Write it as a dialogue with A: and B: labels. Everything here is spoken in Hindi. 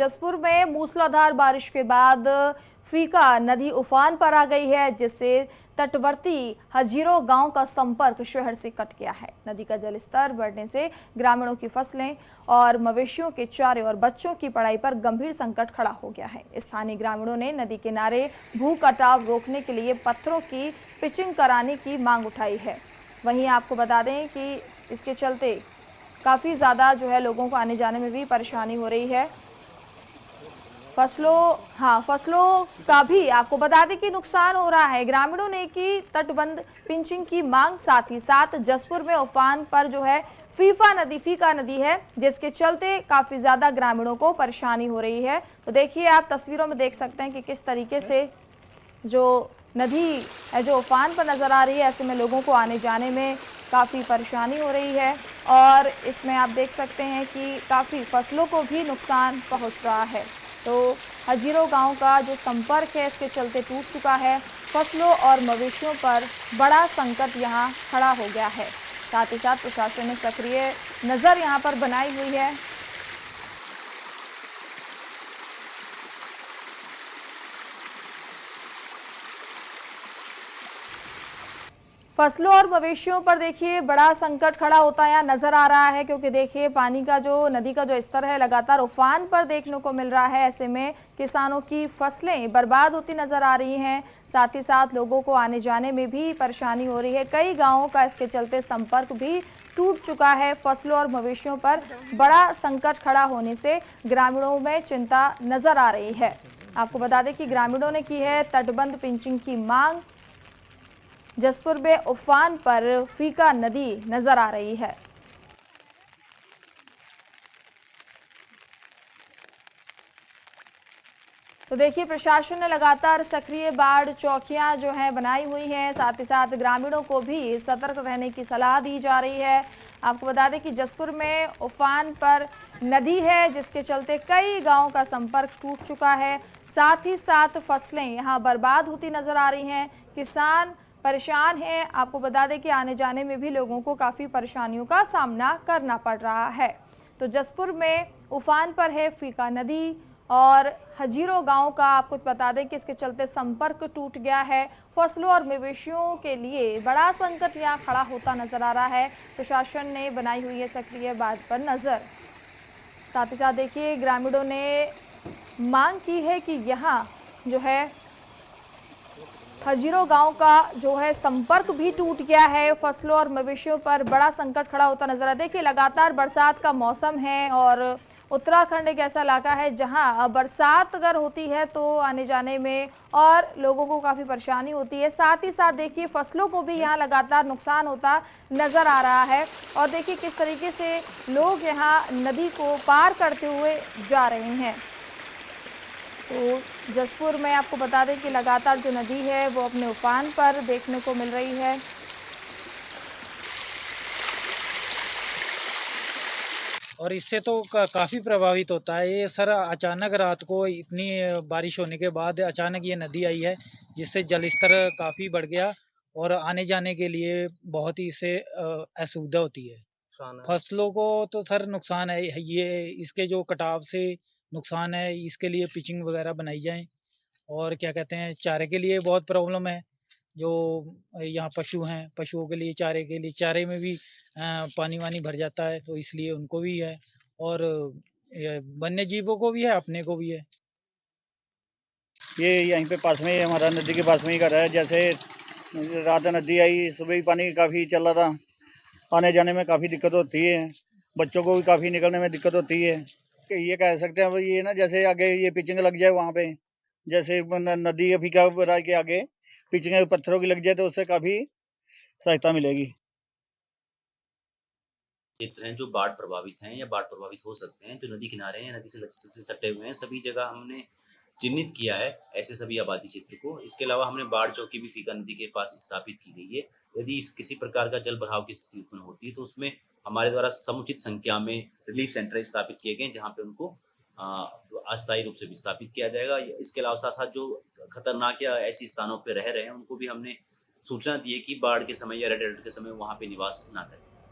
A: जसपुर में मूसलाधार बारिश के बाद फीका नदी उफान पर आ गई है, जिससे तटवर्ती हजीरो गांव का संपर्क शहर से कट गया है। नदी का जलस्तर बढ़ने से ग्रामीणों की फसलें और मवेशियों के चारे और बच्चों की पढ़ाई पर गंभीर संकट खड़ा हो गया है। स्थानीय ग्रामीणों ने नदी किनारे भू कटाव रोकने के लिए पत्थरों की पिचिंग कराने की मांग उठाई है। वहीं आपको बता दें कि इसके चलते काफ़ी ज़्यादा लोगों को आने जाने में भी परेशानी हो रही है। फसलों का भी आपको बता दें कि नुकसान हो रहा है। ग्रामीणों ने की तटबंध पिंचिंग की मांग, साथ ही साथ जसपुर में उफान पर फीका नदी है, जिसके चलते काफी ज्यादा ग्रामीणों को परेशानी हो रही है। तो देखिए, आप तस्वीरों में देख सकते हैं कि किस तरीके से जो नदी है जो उफान पर नजर आ रही है। ऐसे में लोगों को आने जाने में काफ़ी परेशानी हो रही है और इसमें आप देख सकते हैं कि काफ़ी फसलों को भी नुकसान पहुंच रहा है। तो हजीरो गांव का जो संपर्क है इसके चलते टूट चुका है। फसलों और मवेशियों पर बड़ा संकट यहां खड़ा हो गया है। साथ ही साथ प्रशासन ने सक्रिय नज़र यहां पर बनाई हुई है। फसलों और मवेशियों पर देखिए बड़ा संकट खड़ा होता यहाँ नजर आ रहा है, क्योंकि देखिए पानी का नदी का जो स्तर है लगातार उफान पर देखने को मिल रहा है। ऐसे में किसानों की फसलें बर्बाद होती नजर आ रही हैं। साथ ही साथ लोगों को आने जाने में भी परेशानी हो रही है। कई गांवों का इसके चलते संपर्क भी टूट चुका है। फसलों और मवेशियों पर बड़ा संकट खड़ा होने से ग्रामीणों में चिंता नजर आ रही है। आपको बता दें कि ग्रामीणों ने की है तटबंध पिंचिंग की मांग। जसपुर में उफान पर फीका नदी नजर आ रही है। तो देखिए, प्रशासन ने लगातार सक्रिय बाढ़ चौकियां बनाई हुई हैं। साथ ही साथ ग्रामीणों को भी सतर्क रहने की सलाह दी जा रही है। आपको बता दें कि जसपुर में उफान पर नदी है, जिसके चलते कई गांवों का संपर्क टूट चुका है। साथ ही साथ फसलें यहां बर्बाद होती नजर आ रही हैं। किसान परेशान हैं। आपको बता दें कि आने जाने में भी लोगों को काफ़ी परेशानियों का सामना करना पड़ रहा है। तो जसपुर में उफान पर है फीका नदी और हजीरो गांव का आपको बता दें कि इसके चलते संपर्क टूट गया है। फसलों और मवेशियों के लिए बड़ा संकट यहाँ खड़ा होता नजर आ रहा है। प्रशासन ने बनाई हुई है सक्रिय बात पर नज़र। साथ ही साथ देखिए, ग्रामीणों ने मांग की है कि यहाँ हजीरो गांव का संपर्क भी टूट गया है। फसलों और मवेशियों पर बड़ा संकट खड़ा होता नजर आ रहा है। देखिए, लगातार बरसात का मौसम है और उत्तराखंड एक ऐसा इलाका है जहां बरसात अगर होती है तो आने जाने में और लोगों को काफ़ी परेशानी होती है। साथ ही साथ देखिए, फसलों को भी यहाँ लगातार नुकसान होता नज़र आ रहा है। और देखिए किस तरीके से लोग यहाँ नदी को पार करते हुए जा रहे हैं। तो जसपुर में आपको बता दें कि लगातार जो नदी है वो अपने उफान पर देखने को मिल रही है।
B: और इससे तो काफ़ी प्रभावित होता है ये सर। अचानक रात को इतनी बारिश होने के बाद अचानक ये नदी आई है, जिससे जलस्तर काफ़ी बढ़ गया और आने जाने के लिए बहुत ही इससे असुविधा होती है। फसलों को तो सर नुकसान है ये, इसके जो कटाव से नुकसान है। इसके लिए पिचिंग वगैरह बनाई जाए और क्या कहते हैं, चारे के लिए बहुत प्रॉब्लम है। जो यहाँ पशु हैं, पशुओं के लिए चारे में भी पानी वानी भर जाता है, तो इसलिए उनको भी है और वन्य जीवों को भी है, अपने को भी है।
C: ये यहीं पे पास में ही हमारा नदी के पास में ही घर है। जैसे रात नदी आई, सुबह ही पानी काफ़ी चल रहा था। आने जाने में काफ़ी दिक्कत होती है, बच्चों को भी काफ़ी निकलने में दिक्कत होती है। कि ये कह सकते हैं ये ना, जैसे आगे ये पिचिंग लग जाए वहाँ पे, जैसे नदी अभी का के आगे पिचिंग पत्थरों की लग जाए तो उससे काफ़ी सहायता मिलेगी।
D: क्षेत्र हैं जो बाढ़ प्रभावित हैं या बाढ़ प्रभावित हो सकते हैं, जो नदी किनारे हैं, नदी से सटे हुए हैं, सभी जगह हमने चिन्हित किया है ऐसे सभी आबादी क्षेत्र को। इसके अलावा हमने बाढ़ चौकी भी फीका नदी के पास स्थापित की गई है। यदि किसी प्रकार का जल भराव की स्थिति उत्पन्न होती है तो उसमें हमारे द्वारा समुचित संख्या में रिलीफ सेंटर स्थापित किए गए, जहाँ पे उनको अस्थायी रूप से विस्थापित किया जाएगा। इसके अलावा साथ साथ जो खतरनाक या ऐसे स्थानों पर रह रहे हैं उनको भी हमने सूचना दी है कि बाढ़ के समय या रेड अलर्ट के समय वहाँ पे निवास ना करें।